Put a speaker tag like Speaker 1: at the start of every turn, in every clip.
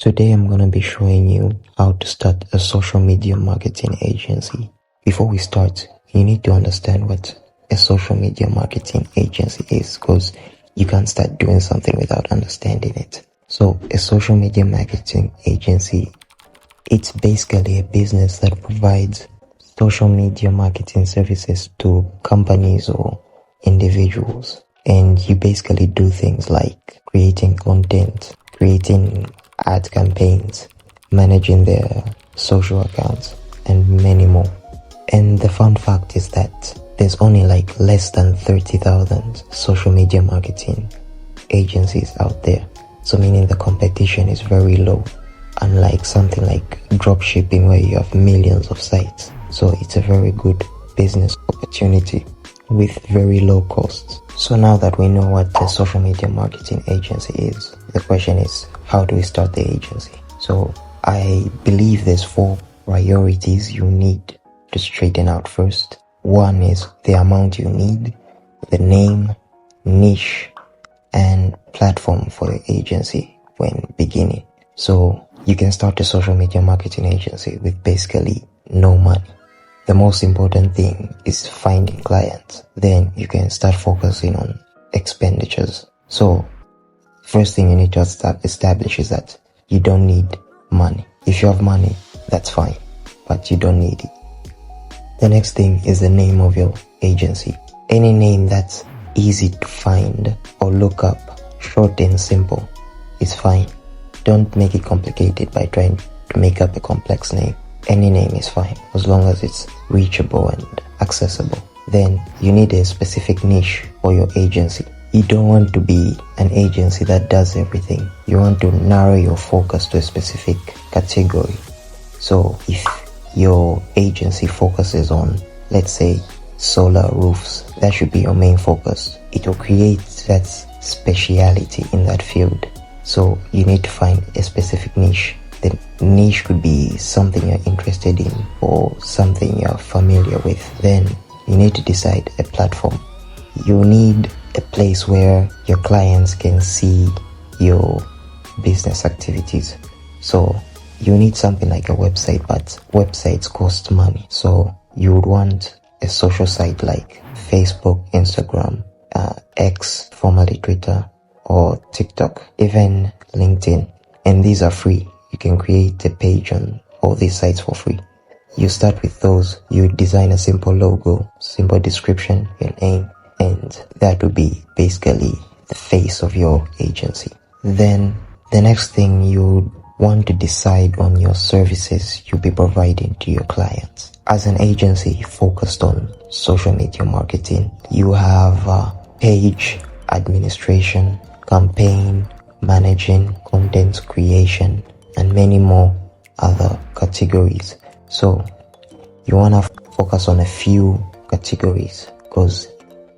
Speaker 1: Today I'm going to be showing you how to start a social media marketing agency. Before we start, you need to understand what a social media marketing agency is, because you can't start doing something without understanding it. So a social media marketing agency, it's basically a business that provides social media marketing services to companies or individuals. And you basically do things like creating content, creating ad campaigns, managing their social accounts, and many more. And the fun fact is that there's only like less than 30,000 social media marketing agencies out there. So meaning the competition is very low, unlike something like dropshipping where you have millions of sites. So it's a very good business opportunity with very low costs. So now that we know what the social media marketing agency is, the question is, how do we start the agency? So I believe there's 4 priorities you need to straighten out first. One is the amount you need, the name, niche, and platform for the agency when beginning. So you can start a social media marketing agency with basically no money. The most important thing is finding clients. Then you can start focusing on expenditures. So first thing you need to establish is that you don't need money. If you have money, that's fine, but you don't need it. The next thing is the name of your agency. Any name that's easy to find or look up, short and simple, is fine. Don't make it complicated by trying to make up a complex name. Any name is fine, as long as it's reachable and accessible. Then you need a specific niche for your agency. You don't want to be an agency that does everything. You want to narrow your focus to a specific category. So if your agency focuses on, let's say, solar roofs, that should be your main focus. It will create that speciality in that field. So you need to find a specific niche. The niche could be something you're interested in or something you're familiar with. Then you need to decide a platform. You need a place where your clients can see your business activities. So you need something like a website, but websites cost money. So you would want a social site like Facebook, Instagram, X, formerly Twitter, or TikTok, even LinkedIn. And these are free. You can create a page on all these sites for free. You start with those. You design a simple logo, simple description, your name, and that will be basically the face of your agency. Then the next thing, you want to decide on your services you'll be providing to your clients. As an agency focused on social media marketing, you have page administration, campaign managing, content creation, and many more other categories. So you want to focus on a few categories, because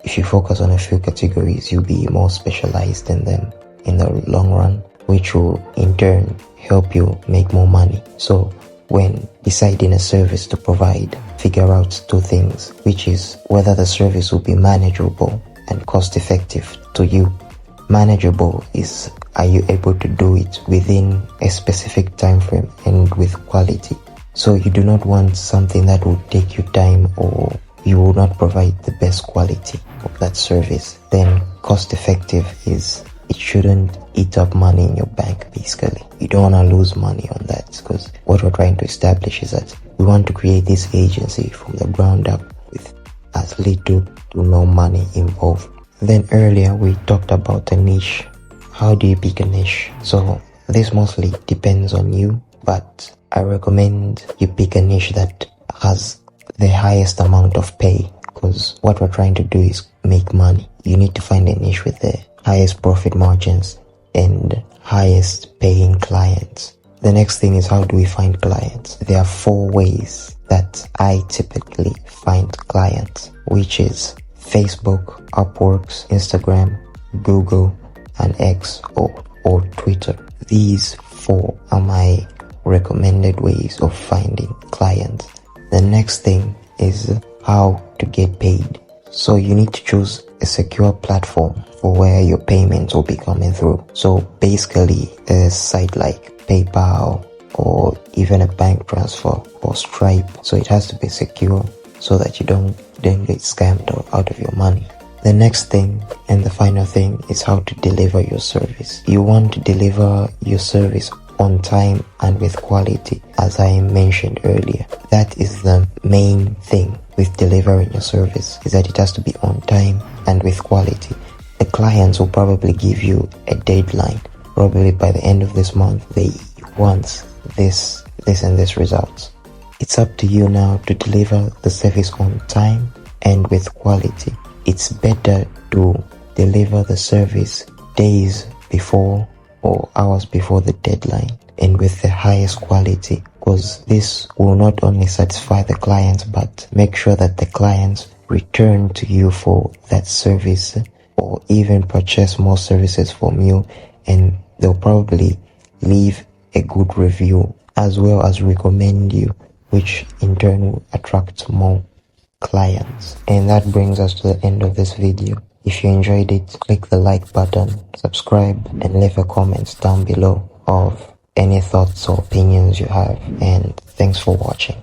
Speaker 1: if you focus on a few categories, you'll be more specialized in them in the long run, which will in turn help you make more money. So when deciding a service to provide, figure out 2 things, which is whether the service will be manageable and cost effective to you. Manageable is, are you able to do it within a specific time frame and with quality? So you do not want something that will take you time, or you will not provide the best quality of that service. Then cost effective is, it shouldn't eat up money in your bank basically. You don't want to lose money on that, because what we're trying to establish is that we want to create this agency from the ground up with as little to no money involved. Then earlier we talked about a niche. How do you pick a niche? So this mostly depends on you, but I recommend you pick a niche that has the highest amount of pay, because what we're trying to do is make money. You need to find a niche with the highest profit margins and highest paying clients. The next thing is, how do we find clients? There are 4 ways that I typically find clients, which is Facebook, Upworks, Instagram, Google, and X or Twitter. These 4 are my recommended ways of finding clients. The next thing is how to get paid. So you need to choose a secure platform for where your payments will be coming through. So basically a site like PayPal or even a bank transfer or Stripe. So it has to be secure so that you don't get scammed out of your money. The next thing and the final thing is how to deliver your service. You want to deliver your service on time and with quality, as I mentioned earlier. That is the main thing with delivering your service, is that it has to be on time and with quality. The clients will probably give you a deadline. Probably by the end of this month, they want this and this results. It's up to you now to deliver the service on time and with quality. It's better to deliver the service days before or hours before the deadline and with the highest quality, because this will not only satisfy the clients but make sure that the clients return to you for that service or even purchase more services from you, and they'll probably leave a good review as well as recommend you, which in turn will attract more clients. And that brings us to the end of this video. If you enjoyed it, click the like button, subscribe, and leave a comment down below of any thoughts or opinions you have. And thanks for watching.